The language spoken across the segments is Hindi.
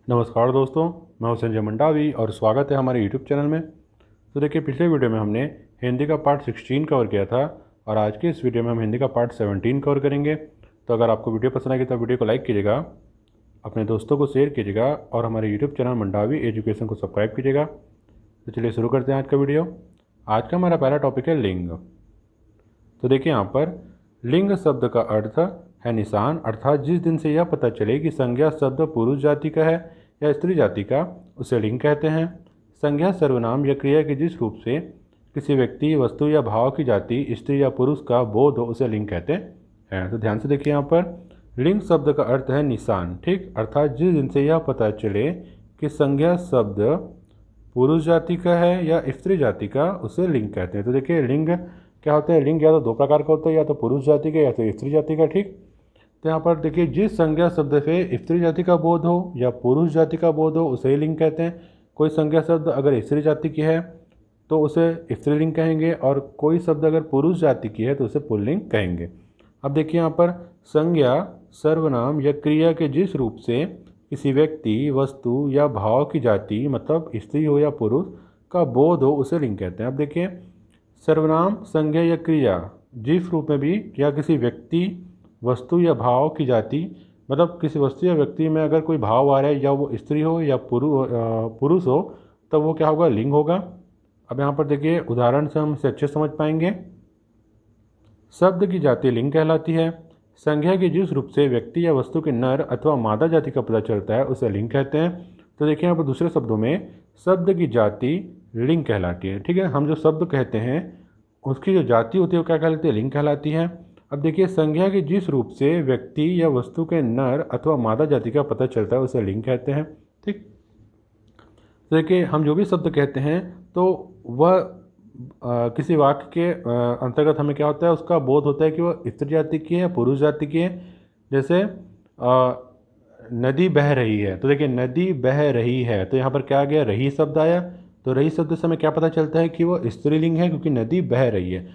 नमस्कार दोस्तों, मैं हूं संजय मंडावी और स्वागत है हमारे YouTube चैनल में। तो देखिए, पिछले वीडियो में हमने हिंदी का पार्ट 16 कवर किया था और आज के इस वीडियो में हम हिंदी का पार्ट 17 कवर करेंगे। तो अगर आपको वीडियो पसंद आएगी तो वीडियो को लाइक कीजिएगा, अपने दोस्तों को शेयर कीजिएगा और हमारे YouTube चैनल मंडावी एजुकेशन को सब्सक्राइब कीजिएगा। तो चलिए शुरू करते हैं आज का वीडियो। आज का हमारा पहला टॉपिक है लिंग। तो देखिए यहाँ पर लिंग शब्द का अर्थ है निशान, अर्थात जिस दिन से यह पता चले कि संज्ञा शब्द पुरुष जाति का है या स्त्री जाति का, उसे लिंग कहते हैं। संज्ञा सर्वनाम या क्रिया के जिस रूप से किसी व्यक्ति, वस्तु या भाव की जाति, स्त्री या पुरुष का बोध हो, उसे लिंग कहते हैं। तो ध्यान से देखिए, यहाँ पर लिंग शब्द का अर्थ है निशान, ठीक, अर्थात जिस दिन से यह पता चले कि संज्ञा शब्द पुरुष जाति का है या स्त्री जाति का, उसे लिंग कहते हैं। तो देखिए, लिंग क्या होता है? लिंग या तो दो प्रकार का होता है, या तो पुरुष जाति का या तो स्त्री जाति का, ठीक। तो यहाँ पर देखिए, जिस संज्ञा शब्द से स्त्री जाति का बोध हो या पुरुष जाति का बोध हो, उसे ही लिंग कहते हैं। कोई संज्ञा शब्द अगर स्त्री जाति की है तो उसे स्त्रीलिंग कहेंगे, और कोई शब्द अगर पुरुष जाति की है तो उसे पुल्लिंग कहेंगे। अब देखिए, यहाँ पर संज्ञा सर्वनाम या क्रिया के जिस रूप से किसी व्यक्ति, वस्तु या भाव की जाति, मतलब स्त्री हो या पुरुष, का बोध हो, उसे लिंग कहते हैं। अब देखिए, सर्वनाम, संज्ञा या क्रिया जिस रूप में भी या किसी व्यक्ति, वस्तु या भाव की जाति, मतलब किसी वस्तु या व्यक्ति में अगर कोई भाव आ रहा है, या वो स्त्री हो या पुरुष हो, तब वो क्या होगा? लिंग होगा। अब यहाँ पर देखिए, उदाहरण से हम इसे अच्छे समझ पाएंगे। शब्द की जाति लिंग कहलाती है। संज्ञा के जिस रूप से व्यक्ति या वस्तु के नर अथवा मादा जाति का पता चलता है, उसे लिंग कहते हैं। तो देखिए, यहाँ पर दूसरे शब्दों में शब्द की जाति लिंग कहलाती है, ठीक है। हम जो शब्द कहते हैं उसकी जो जाति होती है वो क्या कहलाती है? लिंग कहलाती है। अब देखिए, संज्ञा के जिस रूप से व्यक्ति या वस्तु के नर अथवा मादा जाति का पता चलता है, उसे लिंग कहते हैं, ठीक। तो देखिए, हम जो भी शब्द कहते हैं तो वह किसी वाक्य के अंतर्गत हमें क्या होता है? उसका बोध होता है कि वह स्त्री जाति की है या पुरुष जाति की है। जैसे नदी बह रही है, तो देखिए, नदी बह रही है, तो यहाँ पर क्या आ गया? रही शब्द आया। तो रही शब्द से हमें क्या पता चलता है कि वो स्त्रीलिंग है, क्योंकि नदी बह रही है,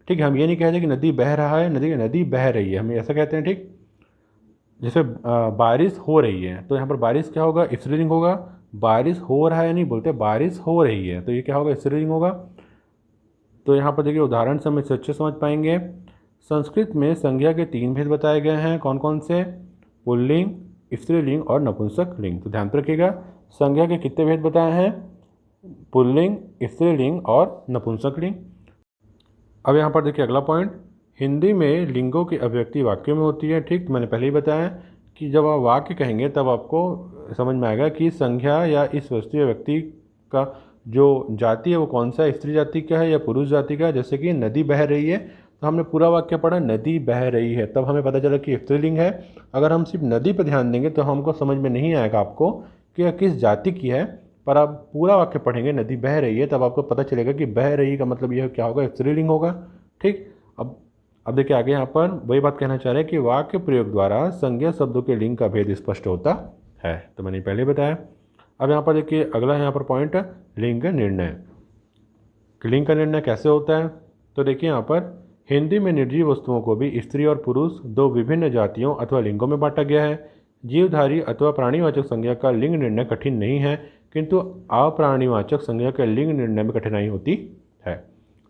ठीक है। हम ये नहीं कहते कि नदी बह रहा है, नदी बह रही है, हम ऐसा कहते हैं, ठीक। जैसे बारिश हो रही है, तो यहाँ पर बारिश क्या होगा? स्त्रीलिंग होगा। बारिश हो रहा है नहीं बोलते, बारिश हो रही है, तो ये क्या होगा? स्त्रीलिंग होगा। तो यहाँ पर देखिए, उदाहरण से हम इसे अच्छे समझ पाएंगे। संस्कृत में संज्ञा के 3 भेद बताए गए हैं। कौन कौन से? पुल्लिंग, स्त्रीलिंग और नपुंसक लिंग। तो ध्यान पे रखिएगा, संज्ञा के कितने भेद बताए हैं? पुल्लिंग, स्त्रीलिंग और नपुंसक लिंग। अब यहाँ पर देखिए, अगला पॉइंट, हिंदी में लिंगों की अभिव्यक्ति वाक्यों में होती है, ठीक। तो मैंने पहले ही बताया कि जब आप वाक्य कहेंगे तब आपको समझ में आएगा कि संज्ञा या इस वस्तु या व्यक्ति का जो जाति है वो कौन सा, स्त्री जाति का है या पुरुष जाति का है। जैसे कि नदी बह रही है, तो हमने पूरा वाक्य पढ़ा, नदी बह रही है, तब हमें पता चला कि स्त्रीलिंग है। अगर हम सिर्फ नदी पर ध्यान देंगे तो हमको समझ में नहीं आएगा आपको कि यह किस जाति की है, पर आप पूरा वाक्य पढ़ेंगे, नदी बह रही है, तब आपको पता चलेगा कि बह रही का मतलब यह क्या होगा? स्त्रीलिंग होगा, ठीक। अब देखिए, आगे यहाँ पर वही बात कहना चाह रहे हैं कि वाक्य प्रयोग द्वारा संज्ञा शब्दों के लिंग का भेद स्पष्ट होता है। तो मैंने पहले बताया। अब यहाँ पर देखिए, अगला यहाँ पर पॉइंट, लिंग निर्णय। लिंग का निर्णय कैसे होता है? तो देखिए, यहाँ पर हिंदी में निर्जीव वस्तुओं को भी स्त्री और पुरुष, दो विभिन्न जातियों अथवा लिंगों में बांटा गया है। जीवधारी अथवा प्राणीवाचक संज्ञा का लिंग निर्णय कठिन नहीं है, किंतु अप्राणीवाचक संज्ञा के लिंग निर्णय में कठिनाई होती है।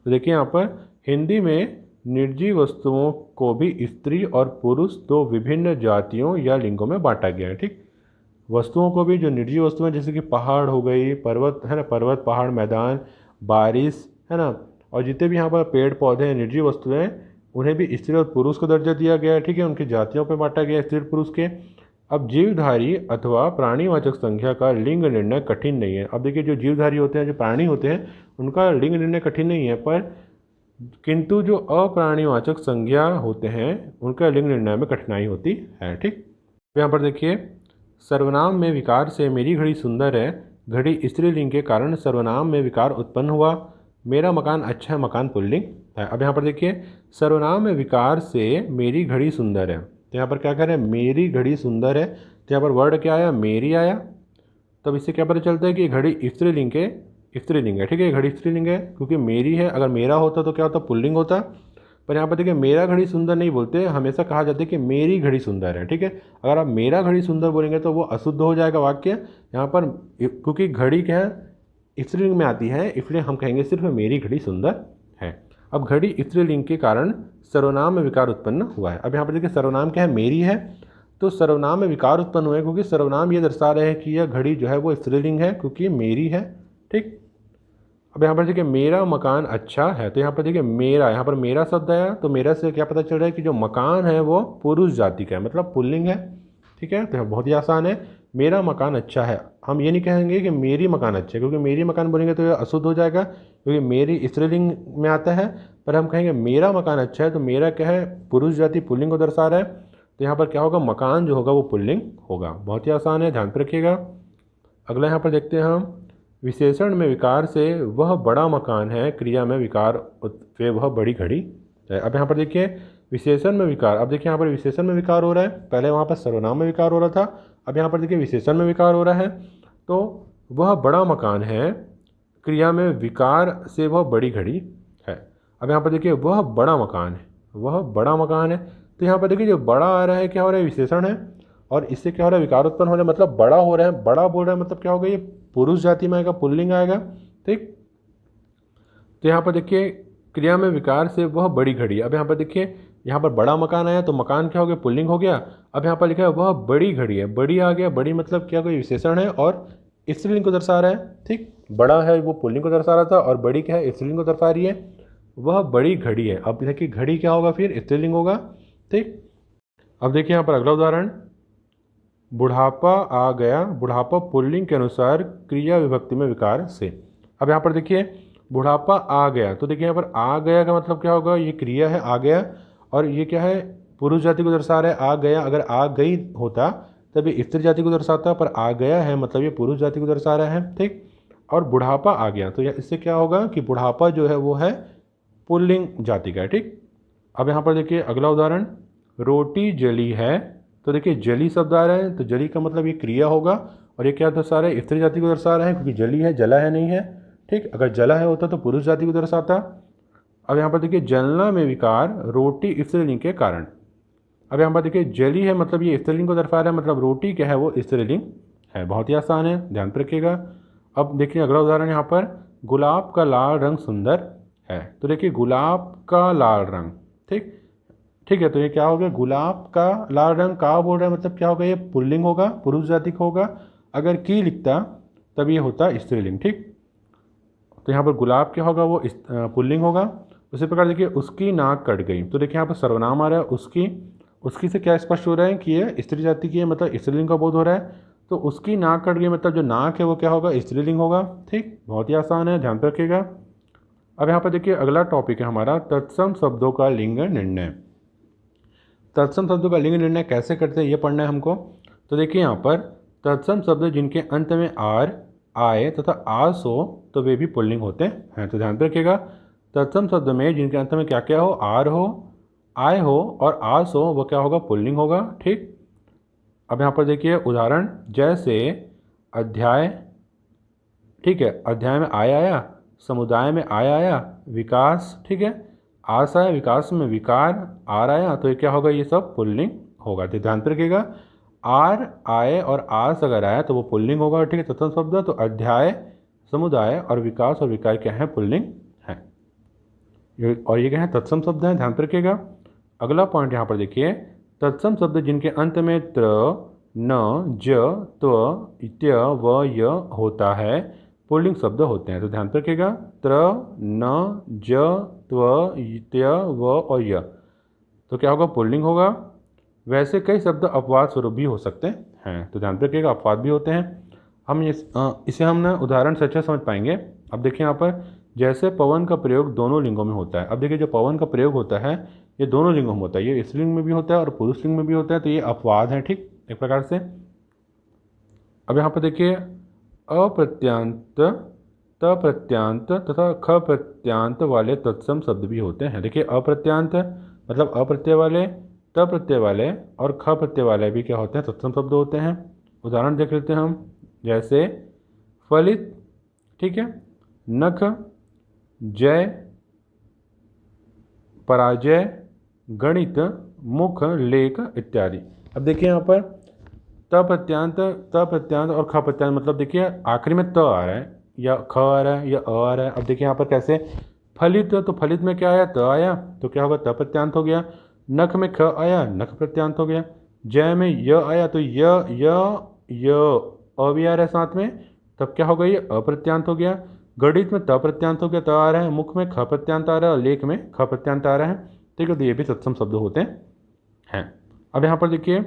तो देखिए, यहाँ पर हिंदी में निर्जीव वस्तुओं को भी स्त्री और पुरुष, दो विभिन्न जातियों या लिंगों में बांटा गया है, ठीक। वस्तुओं को भी, जो निर्जीव वस्तुएं जैसे कि पहाड़ हो गई, पर्वत है ना, पर्वत, पहाड़, मैदान, बारिश है ना, और जितने भी यहाँ पर पेड़ पौधे हैं, निर्जीव वस्तुएं, उन्हें भी स्त्री और पुरुष को दर्जा दिया गया है, ठीक है। उनकी जातियों पर बांटा गया है, स्त्री और पुरुष के। अब जीवधारी अथवा प्राणीवाचक संज्ञा का लिंग निर्णय कठिन नहीं है। अब देखिए, जो जीवधारी होते हैं, जो प्राणी होते हैं, उनका लिंग निर्णय कठिन नहीं है, पर किंतु जो अप्राणीवाचक संज्ञा होते हैं उनका लिंग निर्णय में कठिनाई होती है, ठीक। यहाँ पर देखिए, सर्वनाम में विकार से मेरी घड़ी सुंदर है, घड़ी स्त्रीलिंग के कारण सर्वनाम में विकार उत्पन्न हुआ। मेरा मकान अच्छा है, मकान पुल्लिंग है। अब यहाँ पर देखिए, सर्वनाम में विकार से मेरी घड़ी सुंदर है, तो यहाँ पर क्या कह रहे हैं? मेरी घड़ी सुंदर है, तो यहाँ पर वर्ड क्या आया? मेरी आया। तब इससे क्या पता चलता है कि घड़ी स्त्रीलिंग है, ठीक है। घड़ी स्त्रीलिंग है क्योंकि मेरी है। अगर मेरा होता तो क्या होता? पुल्लिंग होता। पर यहाँ पर देखिए मेरा घड़ी सुंदर नहीं बोलते, हमेशा कहा जाता है कि मेरी घड़ी सुंदर है। ठीक है, अगर आप मेरा घड़ी सुंदर बोलेंगे तो वो अशुद्ध हो जाएगा वाक्य यहाँ पर, क्योंकि घड़ी क्या है स्त्रीलिंग में आती है, इसलिए हम कहेंगे सिर्फ मेरी घड़ी सुंदर है। अब घड़ी स्त्रीलिंग के कारण सर्वनाम में विकार उत्पन्न हुआ है। अब यहाँ पर देखिए सर्वनाम क्या है, मेरी है, तो सर्वनाम में विकार उत्पन्न हुआ है क्योंकि सर्वनाम ये दर्शा रहे हैं कि यह घड़ी जो है वो स्त्रीलिंग है क्योंकि मेरी है। ठीक, अब यहाँ पर देखिए मेरा मकान अच्छा है, तो यहाँ पर देखिए मेरा, यहाँ पर मेरा शब्द आया तो मेरा से क्या पता चल रहा है कि जो मकान है वो पुरुष जाति का है, मतलब पुल्लिंग है। ठीक है, तो यहाँ बहुत ही आसान है, मेरा मकान अच्छा है। हम ये नहीं कहेंगे कि मेरी मकान अच्छा है, क्योंकि मेरी मकान बोलेंगे तो ये अशुद्ध हो जाएगा क्योंकि मेरी स्त्रीलिंग में आता है। पर हम कहेंगे मेरा मकान अच्छा है, तो मेरा क्या है पुरुष जाति पुल्लिंग को दर्शा रहा है, तो यहाँ पर क्या होगा मकान जो होगा वो पुल्लिंग होगा। बहुत ही आसान है, ध्यान पर रखिएगा। अगला यहाँ पर देखते हैं हम, विशेषण में विकार से वह बड़ा मकान है, क्रिया में विकार से वह बड़ी घड़ी है। अब यहाँ पर देखिए विशेषण में विकार, अब देखिए यहाँ पर विशेषण में विकार हो रहा है, पहले वहाँ पर सर्वनाम में विकार हो रहा था, अब यहाँ पर देखिए विशेषण में विकार हो रहा है। तो वह बड़ा मकान है, क्रिया में विकार से वह बड़ी घड़ी है। अब यहाँ पर देखिए वह बड़ा मकान है, वह बड़ा मकान है, तो यहाँ पर देखिए जो बड़ा आ रहा है क्या हो रहा है विशेषण है, और इससे क्या हो रहा है विकार उत्पन्न हो रहा है, मतलब बड़ा हो रहा है, बड़ा बोल रहा है, मतलब क्या होगा ये पुरुष जाति में आएगा, पुल्लिंग आएगा। ठीक, तो यहाँ पर देखिए क्रिया में विकार से वह बड़ी घड़ी। अब यहाँ पर देखिए यहाँ पर बड़ा मकान आया तो मकान क्या हो गया पुल्लिंग हो गया। अब यहाँ पर लिखा है वह बड़ी घड़ी है, बड़ी आ गया, बड़ी मतलब क्या कोई विशेषण है और स्त्रीलिंग को दर्शा रहा है। ठीक, बड़ा है वो पुल्लिंग को दर्शा रहा था और बड़ी क्या है स्त्रीलिंग को दर्शा रही है, वह बड़ी घड़ी है। अब देखिए घड़ी क्या होगा फिर स्त्रीलिंग होगा। ठीक, अब देखिए यहाँ पर अगला उदाहरण, बुढ़ापा आ गया, बुढ़ापा पुल्लिंग के अनुसार क्रिया विभक्ति में विकार से। अब यहाँ पर देखिए बुढ़ापा आ गया, तो देखिए यहाँ पर आ गया का मतलब क्या होगा, ये क्रिया है आ गया, और ये क्या है पुरुष जाति को दर्शा रहा है आ गया। अगर आ गई होता तब ये स्त्री जाति को दर्शाता, पर आ गया है मतलब ये पुरुष जाति को दर्शा रहा है। ठीक, और बुढ़ापा आ गया, तो इससे क्या होगा कि बुढ़ापा जो है वो है पुल्लिंग जाति का है। ठीक, अब यहाँ पर देखिए अगला उदाहरण, रोटी जली है, तो देखिए जली शब्द आ रहा है, तो जली का मतलब ये क्रिया होगा, और ये क्या दर्शा रहा है स्त्री जाति को दर्शा रहा है क्योंकि जली है, जला है नहीं है। ठीक, अगर जला है होता तो पुरुष जाति को दर्शाता। अब यहाँ पर देखिए जलना में विकार रोटी स्त्रीलिंग के कारण। अब यहाँ पर देखिए जली है मतलब ये स्त्रीलिंग को दर्शा रहा है, मतलब रोटी क्या है वो स्त्रीलिंग है। बहुत ही आसान है, ध्यान पर रखिएगा। अब देखिए अगला उदाहरण यहाँ पर, गुलाब का लाल रंग सुंदर है, तो देखिए गुलाब का लाल रंग। ठीक, ठीक है, तो ये क्या हो गया गुलाब का लाल रंग का बोल रहा है, मतलब क्या होगा ये पुल्लिंग होगा, पुरुष जाति का होगा। अगर की लिखता तब ये होता स्त्रीलिंग। ठीक, तो यहाँ पर गुलाब क्या होगा वो पुल्लिंग होगा। उसी प्रकार देखिए उसकी नाक कट गई, तो देखिए यहाँ पर सर्वनाम आ रहा है उसकी, उसकी से क्या स्पष्ट हो रहा है कि ये स्त्री जाति की है, मतलब स्त्रीलिंग का बोध हो रहा है। तो उसकी नाक कट गई मतलब जो नाक है वो क्या होगा स्त्रीलिंग होगा। ठीक, बहुत ही आसान है, ध्यान रखिएगा। अब यहाँ पर देखिए अगला टॉपिक है हमारा तत्सम शब्दों का लिंग निर्णय। तत्सम शब्दों का लिंग निर्णय कैसे करते हैं ये पढ़ना है हमको। तो देखिए यहाँ पर तत्सम शब्द जिनके अंत में आर आए तथा आस हो तो वे भी पुल्लिंग होते हैं, तो ध्यान रखिएगा। तत्सम शब्द में जिनके अंत में क्या क्या हो, आर हो, आय हो और आस हो, वो क्या होगा पुल्लिंग होगा। ठीक, अब यहाँ पर देखिए उदाहरण, जैसे अध्याय, ठीक है अध्याय में आय आया, समुदाय में आय आया, विकास, ठीक है आस आया, विकास में विकार आर आया, तो ये क्या होगा ये सब पुल्लिंग होगा। तो ध्यान रखिएगा आर आए और आस अगर आया तो वो पुल्लिंग होगा। ठीक है, तत्सम शब्द तो अध्याय, समुदाय और विकास और विकार क्या है पुल्लिंग है, और ये क्या है तत्सम शब्द है, ध्यान रखिएगा। अगला पॉइंट यहाँ पर देखिए, तत्सम शब्द जिनके अंत में त्र, न, ज, त्व, इत्य व य होता है पुल्लिंग शब्द होते हैं। तो ध्यान रखिएगा त्र, न, ज, त्व, इत्य व और य, तो क्या होगा पुल्लिंग होगा। वैसे कई शब्द अपवाद स्वरूप भी हो सकते हैं, तो ध्यान रखिएगा अपवाद भी होते हैं। हम इसे हम ना उदाहरण से अच्छा समझ पाएंगे। अब देखिए यहाँ पर, जैसे पवन का प्रयोग दोनों लिंगों में होता है। अब देखिए जो पवन का प्रयोग होता है ये दोनों लिंगों में होता है, ये स्त्रीलिंग में भी होता है और पुरुष लिंग में भी होता है, तो ये अपवाद है। ठीक, एक प्रकार से। अब यहाँ पर देखिए अप्रत्यांत, तप्रत्यांत तथा ख प्रत्यांत वाले तत्सम शब्द भी होते हैं। देखिए अप्रत्यांत मतलब अप्रत्यय वाले, तप्रत्यय वाले और ख प्रत्यय वाले भी क्या होते हैं तत्सम शब्द होते हैं। उदाहरण देख लेते हैं हम, जैसे फलित, ठीक है, नख, जय, पराजय, गणित, मुख, लेख इत्यादि। अब देखिए यहाँ पर त प्रत्यांत और ख प्रत्यांत, मतलब देखिए आखिरी में त आ रहा है या ख आ रहा है या अ आ रहा है। अब देखिए यहाँ पर कैसे फलित, तो फलित में क्या आया, त आया, तो क्या होगा, त प्रत्यांत हो गया। नख में ख आया, नख प्रत्यांत हो गया। जय में य आया तो य अ भी आ रहा है साथ में, तब क्या होगा, ये अप्रत्यांत हो गया। गणित में त प्रत्यांत हो गया, त आ रहा है। मुख में ख प्रत्यांत आ रहा है और लेख में ख प्रत्यांत आ रहा है। ठीक है, तो ये भी तत्सम शब्द होते हैं। अब यहाँ पर देखिए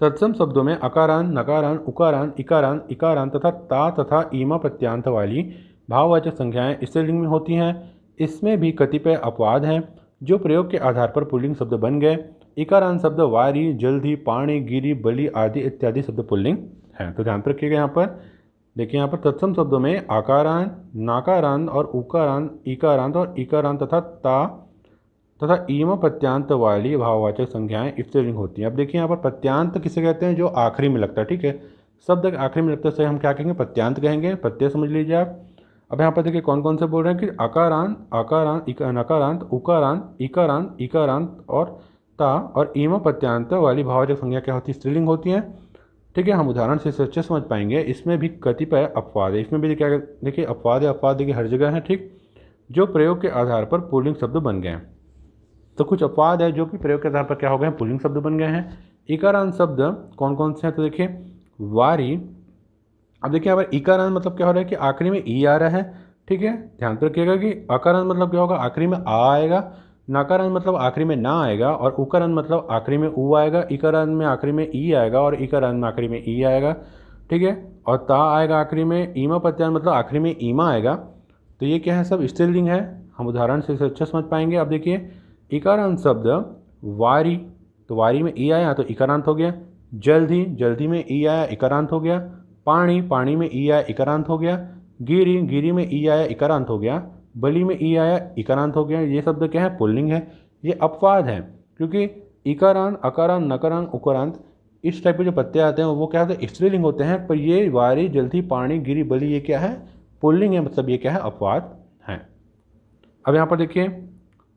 तत्सम शब्दों में अकारांत, नकारांत, उकारांत, इकारांत, इकारांत तथा ता तथा ईमा प्रत्यांत वाली भाववाचक संख्याएं स्त्रीलिंग में होती हैं। इसमें भी कतिपय अपवाद हैं जो प्रयोग के आधार पर पुल्लिंग शब्द बन गए। इकारांत शब्द वारी, जल्दी, पाणी, गिरी, बलि आदि इत्यादि शब्द पुल्लिंग हैं। तो ध्यान रखिएगा यहाँ पर, देखिए यहाँ पर तत्सम शब्दों में आकारांत, नाकारांत और उकारांत, इकारांत और इकारांत तथा ईम प्रत्यांत वाली भाववाचक संख्याएं स्त्रीलिंग होती हैं। अब देखिए यहाँ पर प्रत्यांत किसे कहते हैं, जो आखिरी में लगता है। ठीक है, शब्द आखिरी में लगता है, हम क्या कहेंगे, प्रत्यांत कहेंगे। प्रत्यय समझ लीजिए आप। अब यहाँ पर देखिए कौन कौन से बोल रहे हैं कि आकारांत, आकारांत, नकारांत, उकारांत, इकारांत, इकारांत और ता और ईम प्रत्यांत वाली भाववाचक संख्या क्या होती है, स्त्रीलिंग होती हैं। ठीक है, हम उदाहरण से इसे अच्छे समझ पाएंगे। इसमें भी कतिपय अपवाद है, इसमें भी क्या देखिए अपवाद है, अपवाद देखिए हर जगह है। ठीक, जो प्रयोग के आधार पर पुल्लिंग शब्द बन गए हैं। तो कुछ अपवाद है जो कि प्रयोग के आधार पर क्या हो गए हैं, पुल्लिंग शब्द बन गए हैं। इकारांत शब्द कौन कौन से हैं, तो देखिए वारी। अब देखिए यहाँ पर इकारांत मतलब क्या हो रहा है कि आखिरी में ई आ रहा है। ठीक है, ध्यान रखिएगा कि अकारांत मतलब क्या होगा, आखिरी में आ आएगा। नकारांत मतलब आखिरी में ना आएगा। और उकारांत मतलब आखिरी में ऊ आएगा। इकारांत में आखिरी में ई आएगा और इकारांत में आखिरी में ई आएगा। ठीक है, और ता आएगा आखिरी में। ईमा प्रत्यांत मतलब आखिरी में ईमा आएगा। तो ये क्या है, सब स्त्रीलिंग है। हम उदाहरण से इसे अच्छा समझ पाएंगे। अब देखिए इकारांत शब्द वारी, तो वारी में ई आया तो इकारांत हो गया। जल्दी, जल्दी में ई आया, इकारांत हो गया। पाणी, पाणी में ई आया, इकारांत हो गया। गिरी, गिरी में ई आया, इकारांत हो गया। बलि में ई आया, इकारांत हो गया। ये शब्द क्या है, पुल्लिंग है। ये अपवाद है, क्योंकि इकारांत, अकारांत, नकारांत, उकारांत इस टाइप के जो प्रत्यय आते हैं वो क्या होते हैं, स्त्रीलिंग होते हैं। पर ये वारी, जल्दी, पाणी, गिरी, बलि ये क्या है, पुल्लिंग है, मतलब ये क्या है, अपवाद है। अब यहाँ पर देखिए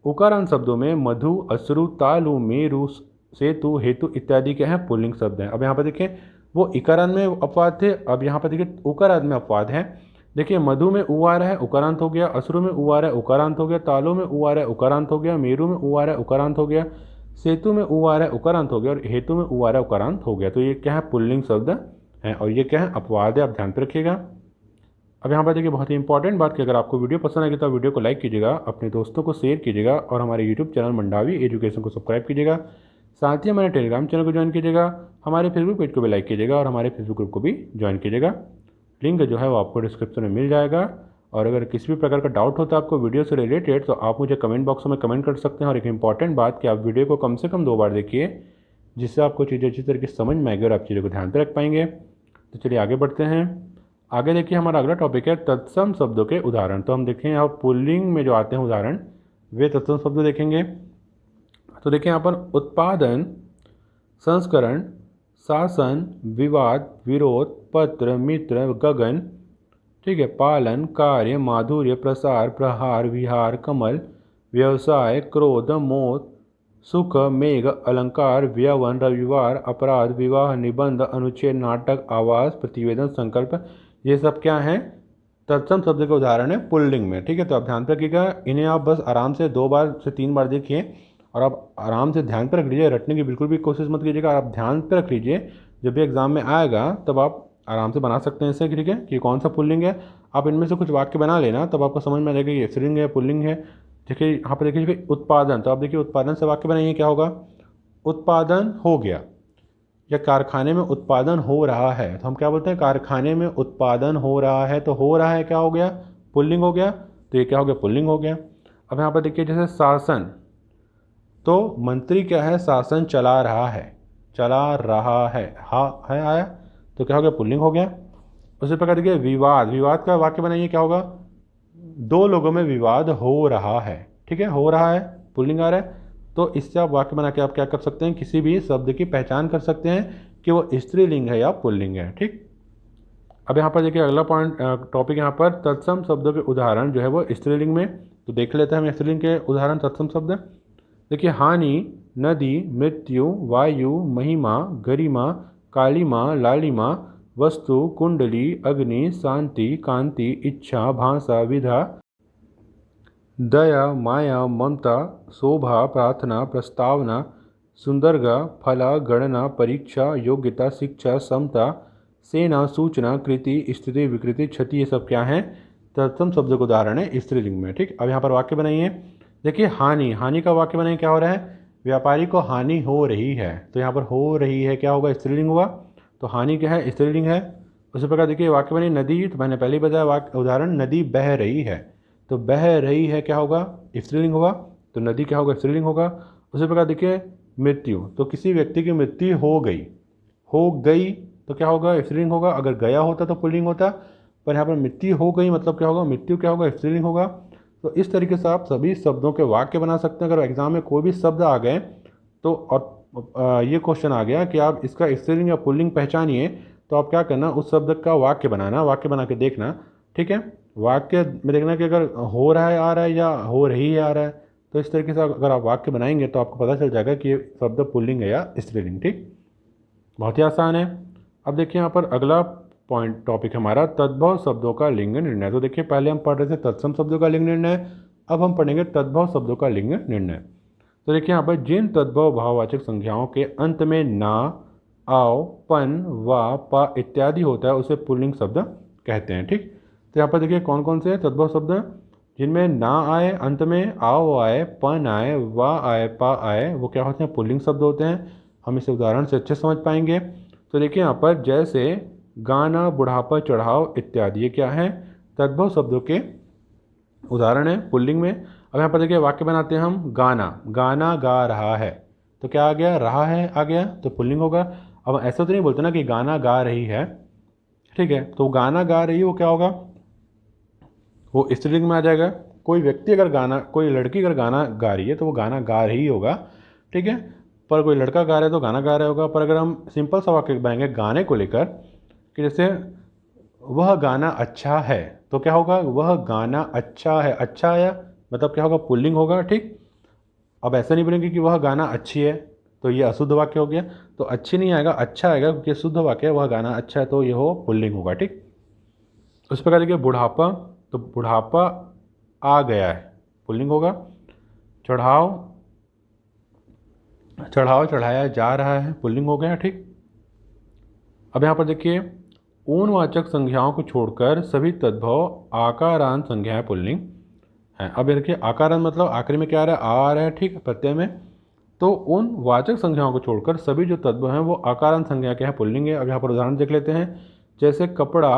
उकारांत शब्दों में मधु, अश्रु, तालु, मेरु, सेतु, हेतु इत्यादि के हैं, पुल्लिंग शब्द हैं। अब यहाँ पर देखिए वो इकारांत में अपवाद थे, अब यहाँ पर देखिए उकारांत में अपवाद है। देखिए मधु में ऊ आ रहा है, उकारांत हो गया। अश्रु में ऊ आ रहा है, उकारांत हो गया। तालु में ऊ आ रहा है, उकारांत हो गया। मेरु में ऊ आ रहा है, उकारांत हो गया। सेतु में ऊ आ रहा है, उकारांत हो गया। और हेतु में ऊ आ रहा है, उकारांत हो गया। तो ये क्या है, पुल्लिंग शब्द हैं और ये क्या है, अपवाद है। आप ध्यान पर रखिएगा। अब यहाँ पर देखिए बहुत ही इंपॉर्टेंट बात कि अगर आपको वीडियो पसंद आएगी तो वीडियो को लाइक कीजिएगा, अपने दोस्तों को शेयर कीजिएगा और हमारे यूट्यूब चैनल मंडावी एजुकेशन को सब्सक्राइब कीजिएगा। साथ ही हमारे टेलीग्राम चैनल को ज्वाइन कीजिएगा, हमारे फेसबुक पेज को भी लाइक कीजिएगा और हमारे फेसबुक ग्रुप को भी ज्वाइन कीजिएगा। लिंक जो है वो आपको डिस्क्रिप्शन में मिल जाएगा। और अगर किसी भी प्रकार का डाउट होता है आपको वीडियो से रिलेटेड तो आप मुझे कमेंट बॉक्स में कमेंट कर सकते हैं। और एक इंपॉर्टेंट बात कि आप वीडियो को कम से कम 2 बार देखिए, जिससे आपको चीज़ें अच्छी तरीके से समझ में आएगी और आप चीज़ों को ध्यान पर रख पाएंगे। तो चलिए आगे बढ़ते हैं। आगे देखिए हमारा अगला टॉपिक है तत्सम शब्दों के उदाहरण। तो हम देखें यहाँ पुल्लिंग में जो आते हैं उदाहरण, वे तत्सम शब्द देखेंगे। तो देखिए यहाँ पर उत्पादन, संस्करण, शासन, विवाद, विरोध, पत्र, मित्र, गगन, ठीक है, पालन, कार्य, माधुर्य, प्रसार, प्रहार, विहार, कमल, व्यवसाय, क्रोध, मोह, सुख, मेघ, अलंकार, व्यवन, रविवार, अपराध, विवाह, निबंध, अनुच्छेद, नाटक, आवास, प्रतिवेदन, संकल्प, ये सब क्या हैं, तत्सम शब्द के उदाहरण है पुल्लिंग में। ठीक है, तो आप ध्यान रखिएगा, इन्हें आप बस आराम से 2 बार से 3 बार देखिए और आप आराम से ध्यान पर रख लीजिए। रटने की बिल्कुल भी कोशिश मत कीजिएगा, आप ध्यान पर रख लीजिए। जब भी एग्जाम में आएगा तब आप आराम से बना सकते हैं इसे। ठीक है, कि कौन सा पुल्लिंग है, आप इनमें से कुछ वाक्य बना लेना, तब आपको समझ में आ जाएगा ये स्त्रीलिंग है, पुल्लिंग है। देखिए यहाँ पर देखिए उत्पादन, तो आप देखिए उत्पादन से वाक्य बनाइए, क्या होगा, उत्पादन हो गया। या कारखाने में उत्पादन हो रहा है, तो हम क्या बोलते हैं, कारखाने में उत्पादन हो रहा है। तो हो रहा है क्या हो गया, पुल्लिंग हो गया। तो ये क्या हो गया, पुल्लिंग हो गया। अब यहाँ पर देखिए जैसे शासन, तो मंत्री क्या है, शासन चला रहा है, चला रहा है, हाँ है आया, तो क्या हो गया, पुल्लिंग हो गया। उसी प्रकार देखिए विवाद, विवाद का वाक्य बनाइए, क्या होगा, 2 लोगों में विवाद हो रहा है। ठीक है, हो रहा है, पुल्लिंग आ रहा है। तो इससे आप वाक्य बना के आप क्या कर सकते हैं, किसी भी शब्द की पहचान कर सकते हैं कि वो स्त्रीलिंग है या पुल्लिंग है। ठीक, अब यहाँ पर देखिए अगला पॉइंट टॉपिक यहाँ पर तत्सम शब्दों के उदाहरण जो है वो स्त्रीलिंग में, तो देख लेते हैं हम स्त्रीलिंग के उदाहरण तत्सम शब्द। देखिए हानि, नदी, मृत्यु, वायु, महिमा, गरिमा, कालिमा, लालिमा, वस्तु, कुंडली, अग्नि, शांति, कांति, इच्छा, भाषा, विधा, दया, माया, ममता, शोभा, प्रार्थना, प्रस्तावना, सुंदरगा, फला, गणना, परीक्षा, योग्यता, शिक्षा, समता, सेना, सूचना, कृति, स्थिति, विकृति, क्षति, ये सब क्या हैं? तत्सम शब्दों के उदाहरण है स्त्रीलिंग में। ठीक, अब यहाँ पर वाक्य बनाइए। देखिए हानि, हानि का वाक्य बनाइए, क्या हो रहा है? व्यापारी को हानि हो रही है, तो यहाँ पर हो रही है क्या होगा? स्त्रीलिंग हुआ, तो हानि क्या है? स्त्रीलिंग है। उसी प्रकार देखिए वाक्य बनी नदी, तो मैंने पहले ही बताया वाक्य उदाहरण, नदी बह रही है, तो बह रही है क्या होगा? स्त्रीलिंग हुआ, तो नदी क्या होगा? स्त्रीलिंग होगा। उसी प्रकार देखिए मृत्यु, तो किसी व्यक्ति की मृत्यु हो गई, हो गई तो क्या होगा? स्त्रीलिंग होगा। अगर गया होता तो पुल्लिंग होता, पर यहाँ पर मृत्यु हो गई मतलब क्या होगा? मृत्यु क्या होगा? स्त्रीलिंग होगा। तो इस तरीके से आप सभी शब्दों के वाक्य बना सकते हैं। अगर एग्जाम में कोई भी शब्द आ गए तो और ये क्वेश्चन आ गया कि आप इसका स्त्रीलिंग या पुल्लिंग पहचानिए, तो आप क्या करना? उस शब्द का वाक्य बनाना, वाक्य बना के देखना। ठीक है, वाक्य में देखना कि अगर हो रहा है आ रहा है या हो रही है आ रहा है, तो इस तरीके से अगर आप वाक्य बनाएंगे तो आपको पता चल जाएगा कि ये शब्द पुल्लिंग है या स्त्रीलिंग। ठीक, बहुत ही आसान है। अब देखिए यहाँ पर अगला पॉइंट टॉपिक हमारा तद्भव शब्दों का लिंग निर्णय। तो देखिए पहले हम पढ़ रहे थे तत्सम शब्दों का लिंग निर्णय, अब हम पढ़ेंगे तद्भव शब्दों का लिंग निर्णय। तो देखिए यहाँ पर जिन तद्भव भाववाचक संख्याओं के अंत में ना, आओ, पन, वा, पा इत्यादि होता है उसे पुल्लिंग शब्द कहते हैं। ठीक, तो यहाँ पर देखिए कौन कौन से तद्भव शब्द हैं? जिनमें ना आए अंत में, आओ आए, पन आए, वा आए, पा आए, वो क्या होते हैं? पुल्लिंग शब्द होते हैं। हम इसे उदाहरण से अच्छे समझ पाएंगे। तो देखिए यहाँ पर जैसे गाना, बुढ़ापा, चढ़ाव इत्यादि, ये क्या है? तद्भव शब्दों के उदाहरण है पुल्लिंग में। अब यहाँ पर देखिए वाक्य बनाते हैं हम। गाना, गाना गा रहा है, तो क्या आ गया? रहा है आ गया, तो पुल्लिंग होगा। अब ऐसा तो नहीं बोलते ना कि गाना गा रही है, ठीक है, तो गाना गा रही है वो क्या होगा? वो स्त्रीलिंग में आ जाएगा। कोई व्यक्ति अगर गाना, कोई लड़की अगर गाना गा रही है तो वो गाना गा रही होगा, ठीक है, पर कोई लड़का गा रहा है तो गाना गा रहा होगा। पर अगर हम सिंपल सा वाक्य बनाएंगे गाने को लेकर कि जैसे वह गाना अच्छा है, तो क्या होगा? वह गाना अच्छा है, अच्छा आया मतलब क्या होगा? पुल्लिंग होगा। ठीक, अब ऐसा नहीं बोलेंगे कि वह गाना अच्छी है, तो ये अशुद्ध वाक्य हो गया। तो अच्छी नहीं आएगा, अच्छा आएगा, क्योंकि शुद्ध वाक्य है, वह गाना अच्छा है, तो ये हो पुल्लिंग होगा। ठीक, उस प्रकार देखिए बुढ़ापा, तो बुढ़ापा आ गया है, पुल्लिंग होगा। चढ़ाव, चढ़ाव चढ़ाया जा रहा है, पुल्लिंग हो गया। ठीक, अब यहाँ पर देखिए ऊनवाचक संज्ञाओं को छोड़कर सभी तद्भव आकारांत संज्ञाएं पुल्लिंग हैं। अब देखिए आकारांत मतलब आखिरी में क्या आ रहा है? आ रहा है, ठीक, प्रत्यय में। तो उन वाचक संज्ञाओं को छोड़कर सभी जो तद्भव हैं वो आकारांत संज्ञा के हैं, पुल्लिंग है। अब यहाँ पर उदाहरण देख लेते हैं। जैसे कपड़ा,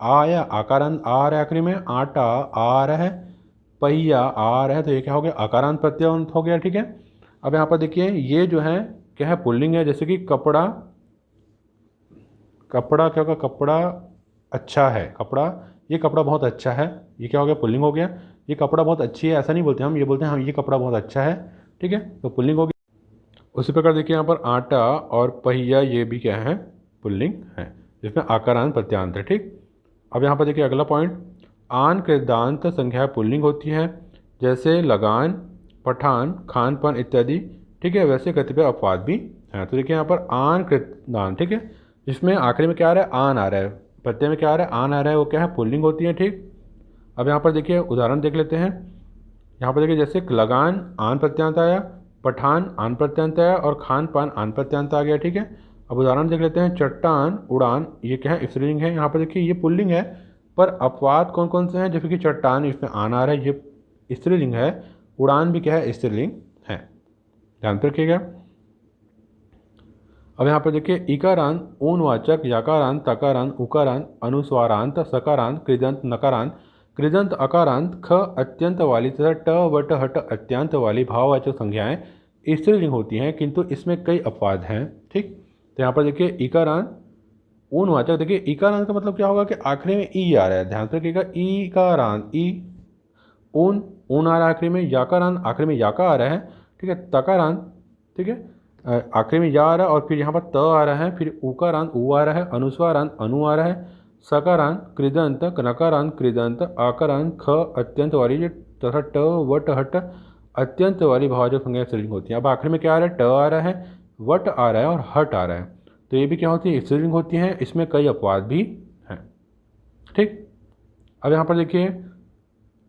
आया, आकारांत आ रहा है आखिरी में। आटा आ रहा है, पहिया आ रहा है, तो ये क्या हो गया? आकारांत प्रत्यय हो गया। ठीक है, अब यहाँ पर देखिए ये जो है क्या है? पुल्लिंग है। जैसे कि कपड़ा, कपड़ा क्या होगा? कपड़ा अच्छा है, कपड़ा, ये कपड़ा बहुत अच्छा है, ये क्या हो गया? पुल्लिंग हो गया। ये कपड़ा बहुत अच्छी है, ऐसा नहीं बोलते हम, ये बोलते हैं हम ये कपड़ा बहुत अच्छा है। ठीक है, तो पुल्लिंग हो गया। उसी प्रकार देखिए यहाँ पर आटा और पहिया, ये भी क्या है? पुल्लिंग है, जिसमें आकारांत प्रत्यांत है। ठीक, अब यहाँ पर देखिए अगला पॉइंट, आन कृदांत संज्ञा पुल्लिंग होती है, जैसे लगान, पठान, खान पान इत्यादि। ठीक है, वैसे कतिपय अपवाद भी हैं। तो देखिए यहाँ पर आन कृदांत, ठीक है, जिसमें आखिरी में क्या आ रहा है? आन आ रहा है, प्रत्यय में क्या आ रहा है? आन आ रहा है, वो क्या है? पुल्लिंग होती है। ठीक, अब यहाँ पर देखिए उदाहरण देख लेते हैं। यहाँ पर देखिए जैसे लगान आन प्रत्यांत आया, पठान आन प्रत्यांत आया, और खान पान आन प्रत्यांत आ गया। ठीक है, अब उदाहरण देख लेते हैं। चट्टान, उड़ान, ये क्या है? स्त्रीलिंग है। यहाँ पर देखिए ये पुल्लिंग है, पर अपवाद कौन कौन से हैं? जैसे कि चट्टान, इसमें आन आ रहा है, ये स्त्रीलिंग है। उड़ान भी क्या है? स्त्रीलिंग है, ध्यान पे रखिएगा। अब यहाँ पर देखिए इकारांत, ऊनवाचक, यकारांत, तकारांत, उकारांत, अनुस्वारांत, सकारांत, कृदंत, नकारांत, कृदंत, अकारांत, ख अत्यंत वाली तथा ट वट हट अत्यंत वाली भाववाचक संज्ञाएं स्त्रीलिंग होती हैं, किंतु इसमें कई अपवाद हैं। ठीक, तो यहाँ पर देखिए इकारांत, ऊनवाचक, देखिए इकारांत का मतलब क्या होगा? कि आखिरी में ई आ रहा है, ध्यान से रखिएगा। इकारांत, ई, ऊन आ रहा है आखिरी में। याकारांत, आखिरी में याका आ रहा है। ठीक है, तकारांत, ठीक है, आखिरी में या आ रहा है, और फिर यहाँ पर त आ रहा है, फिर उकारांत ऊ आ रहा है, अनुस्वारांत अनु आ रहा है, सकारांत कृदंत नकारांत कृदंत आकारांत ख अत्यंत वाली तथा ट वट हट अत्यंत वाली भाववाचक संज्ञा स्त्रीलिंग होती है। अब आखिर में क्या आ रहा है, ट आ रहा है, वट आ रहा है और हट आ रहा है, तो ये भी क्या होती है, स्त्रीलिंग होती है। इसमें कई अपवाद भी हैं। ठीक, अब यहाँ पर देखिए,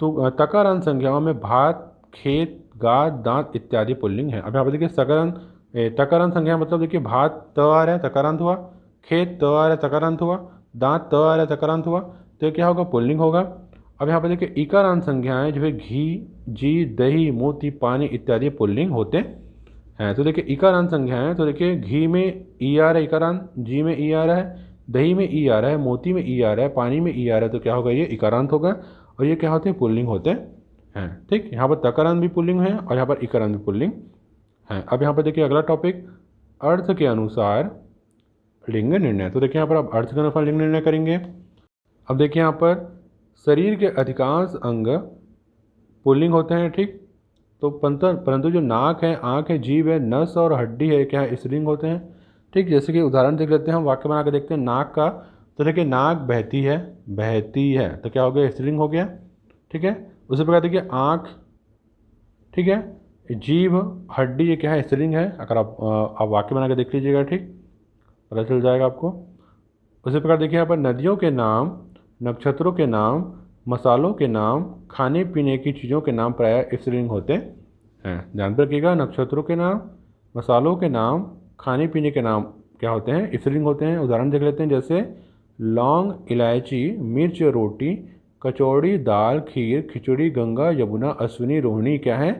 तो तकारांत संज्ञाओं में भात, खेत, गाद, दांत इत्यादि पुल्लिंग है। अब यहाँ पर देखिए तकारांत संज्ञा मतलब देखिए भात त आ रहा है तकारांत हुआ, खेत त आ रहा है तकारांत हुआ, दांत त आ रहा है तकारांत हुआ, तो ये क्या होगा, पुल्लिंग होगा। अब यहाँ पर देखिए इकारांत संज्ञाएं जो है घी, जी, दही, मोती, पानी इत्यादि पुल्लिंग होते हैं। तो देखिए इकारांत संज्ञाएं, तो देखिए घी में ई आ रहा है इकारांत, जी में ई आ रहा है, दही में ई आ रहा है, मोती में ई आ रहा है, पानी में ई आ रहा है, तो क्या होगा, ये इकारांत होगा और ये क्या होते हैं, पुल्लिंग होते हैं। ठीक, यहाँ पर तकारांत भी पुल्लिंग है और यहाँ पर इकारांत भी पुल्लिंग है। अब यहाँ पर देखिए अगला टॉपिक, अर्थ के अनुसार लिंग निर्णय। तो देखिए यहाँ पर आप अर्थ के अनुसार लिंग निर्णय करेंगे। अब देखिए यहाँ पर शरीर के अधिकांश अंग पुल्लिंग होते हैं। ठीक, तो परंतु जो नाक है, आँख है, जीभ है, नस और हड्डी है, क्या है, स्त्रीलिंग होते हैं। ठीक, जैसे कि उदाहरण देख लेते हैं, हम वाक्य बना के देखते हैं नाक का। तो देखिए नाक बहती है तो क्या हो गया, स्त्रीलिंग हो गया। ठीक है, उसी प्रकार देखिए आँख, ठीक है, जीभ, हड्डी, ये क्या है, स्त्रीलिंग है। अगर आप वाक्य बना के देख लीजिएगा, ठीक, पता चल जाएगा आपको। उसी प्रकार देखिए यहाँ पर नदियों के नाम, नक्षत्रों के नाम, मसालों के नाम, खाने पीने की चीज़ों के नाम प्रायः स्त्रीलिंग होते हैं। ध्यान रखिएगा, नक्षत्रों के नाम, मसालों के नाम, खाने पीने के नाम क्या होते हैं, स्त्रीलिंग होते हैं। उदाहरण देख लेते हैं, जैसे लौंग, इलायची, मिर्च, रोटी, कचौड़ी, दाल, खीर, खिचड़ी, गंगा, यमुना, अश्विनी, रोहिणी क्या है,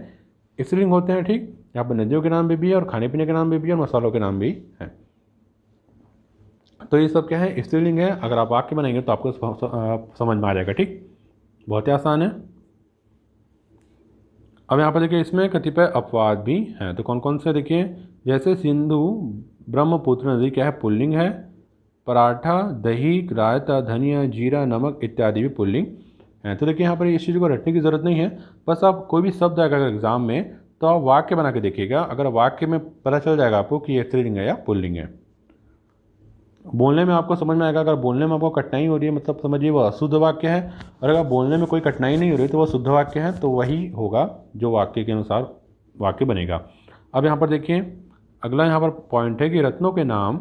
स्त्रीलिंग होते हैं। ठीक, यहाँ पर नदियों के नाम भी है और खाने पीने के नाम भी है और मसालों के नाम भी हैं। तो ये सब क्या है, स्त्रीलिंग है। अगर आप वाक्य बनाएंगे तो आपको समझ में आ जाएगा। ठीक, बहुत ही आसान है। अब यहाँ पर देखिए इसमें कतिपय अपवाद भी हैं। तो कौन कौन से देखिए, जैसे सिंधु, ब्रह्मपुत्र नदी क्या है, पुल्लिंग है। पराठा, दही, रायता, धनिया, जीरा, नमक इत्यादि भी पुल्लिंग हैं। तो देखिए यहाँ पर इस चीज़ को रटने की ज़रूरत नहीं है, बस आप कोई भी शब्द आएगा अगर एग्जाम में तो आप वाक्य बना के देखिएगा। अगर वाक्य में पता चल जाएगा आपको कि ये स्त्रीलिंग है या पुल्लिंग है। बोलने में आपको समझ में आएगा। अगर बोलने में आपको कठिनाई हो रही है मतलब समझिए वो अशुद्ध वाक्य है, और अगर बोलने में कोई कठिनाई नहीं हो रही तो वह शुद्ध वाक्य है, तो वही होगा जो वाक्य के अनुसार वाक्य बनेगा। अब यहाँ पर देखिए अगला यहाँ पर पॉइंट है कि रत्नों के नाम,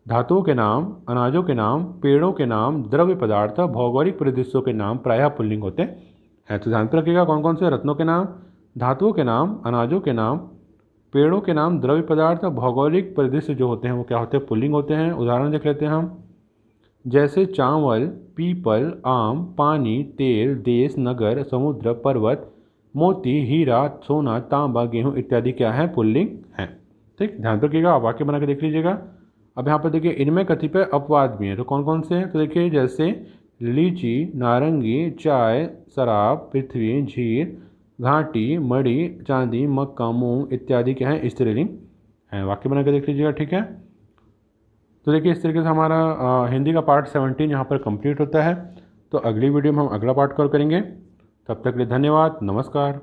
धातुओं के नाम, अनाजों के नाम, पेड़ों के नाम, द्रव्य पदार्थ, भौगोलिक परिदृश्यों के नाम प्रायः पुल्लिंग होते हैं। तो ध्यान रखिएगा कौन कौन से, रत्नों के नाम, धातुओं के नाम, अनाजों के नाम, पेड़ों के नाम, द्रव्य पदार्थ, भौगोलिक परिदृश्य जो होते हैं वो क्या होते हैं, पुल्लिंग होते हैं। उदाहरण देख लेते हैं हम, जैसे चावल, पीपल, आम, पानी, तेल, देश, नगर, समुद्र, पर्वत, मोती, हीरा, सोना, तांबा, गेहूं इत्यादि क्या है, पुल्लिंग हैं। ठीक, ध्यान रखिएगा, आप वाक्य बना के देख लीजिएगा। अब यहाँ पर देखिए इनमें कतिपय अपवाद भी हैं। तो कौन कौन से हैं, तो देखिए जैसे लीची, नारंगी, चाय, शराब, पृथ्वी, झील, घाटी, मणि, चांदी, मक्का, मूंग इत्यादि क्या है, स्त्रीलिंग हैं। वाक्य बना के देख लीजिएगा। ठीक है, तो देखिए इस तरीके से हमारा हिंदी का पार्ट 17 यहाँ पर कंप्लीट होता है। तो अगली वीडियो में हम अगला पार्ट कवर करेंगे। तब तक के लिए धन्यवाद, नमस्कार।